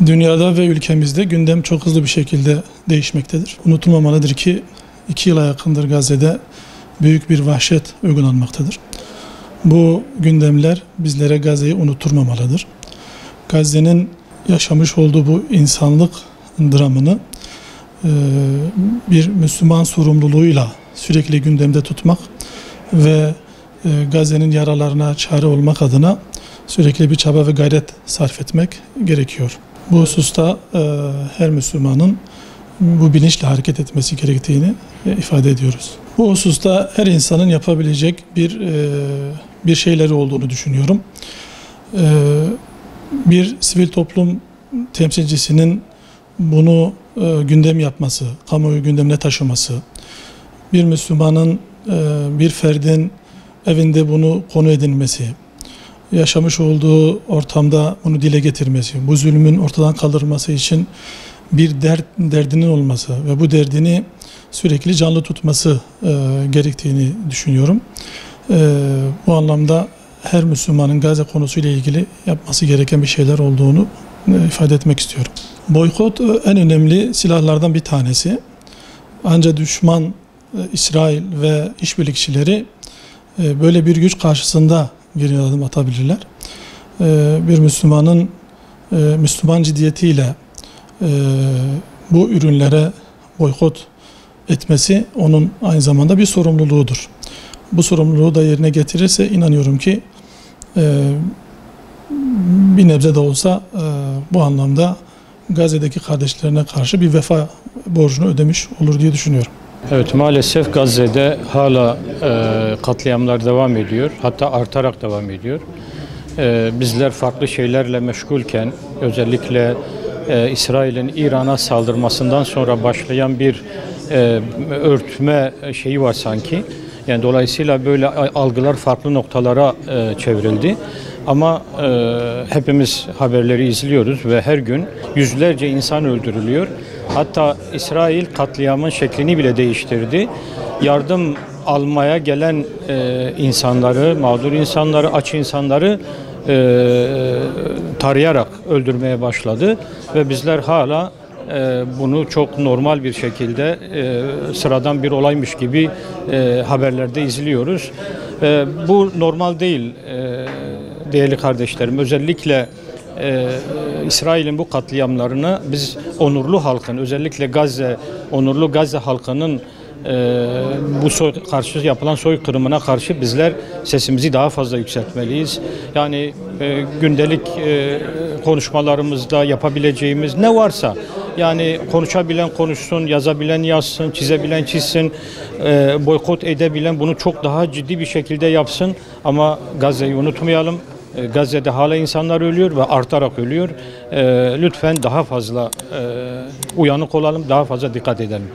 Dünyada ve ülkemizde gündem çok hızlı bir şekilde değişmektedir. Unutulmamalıdır ki 2 yıla yakındır Gazze'de büyük bir vahşet uygulanmaktadır. Bu gündemler bizlere Gazze'yi unutturmamalıdır. Gazze'nin yaşamış olduğu bu insanlık dramını bir Müslüman sorumluluğuyla sürekli gündemde tutmak ve Gazze'nin yaralarına çare olmak adına sürekli bir çaba ve gayret sarf etmek gerekiyor. Bu hususta her Müslümanın bu bilinçle hareket etmesi gerektiğini ifade ediyoruz. Bu hususta her insanın yapabilecek bir şeyleri olduğunu düşünüyorum. Bir sivil toplum temsilcisinin bunu gündem yapması, kamuoyu gündemine taşıması, bir Müslümanın, bir ferdin evinde bunu konu edinmesi, yaşamış olduğu ortamda bunu dile getirmesi, bu zulmün ortadan kaldırılması için bir derdinin olması ve bu derdini sürekli canlı tutması gerektiğini düşünüyorum. Bu anlamda her Müslümanın Gazze konusuyla ilgili yapması gereken bir şeyler olduğunu ifade etmek istiyorum. Boykot en önemli silahlardan bir tanesi. Ancak düşman İsrail ve işbirlikçileri böyle bir güç karşısında geri adım atabilirler. Bir Müslümanın Müslüman ciddiyetiyle bu ürünlere boykot etmesi onun aynı zamanda bir sorumluluğudur. Bu sorumluluğu da yerine getirirse inanıyorum ki bir nebze de olsa bu anlamda Gazze'deki kardeşlerine karşı bir vefa borcunu ödemiş olur diye düşünüyorum. Evet, maalesef Gazze'de hala katliamlar devam ediyor. Hatta artarak devam ediyor. Bizler farklı şeylerle meşgulken özellikle İsrail'in İran'a saldırmasından sonra başlayan bir örtme şeyi var sanki. Yani dolayısıyla böyle algılar farklı noktalara çevrildi. Ama hepimiz haberleri izliyoruz ve her gün yüzlerce insan öldürülüyor. Hatta İsrail katliamın şeklini bile değiştirdi. Yardım almaya gelen insanları, mağdur insanları, aç insanları tarayarak öldürmeye başladı. Ve bizler hala bunu çok normal bir şekilde sıradan bir olaymış gibi haberlerde izliyoruz. Bu normal değil değerli kardeşlerim. Özellikle İsrail'in bu katliamlarını biz onurlu halkın, özellikle onurlu Gazze halkının bu karşı yapılan soykırımına karşı bizler sesimizi daha fazla yükseltmeliyiz. Yani gündelik konuşmalarımızda yapabileceğimiz ne varsa, yani konuşabilen konuşsun, yazabilen yazsın, çizebilen çizsin, boykot edebilen bunu çok daha ciddi bir şekilde yapsın. Ama Gazze'yi unutmayalım. Gazze'de hala insanlar ölüyor ve artarak ölüyor. Lütfen daha fazla uyanık olalım, daha fazla dikkat edelim.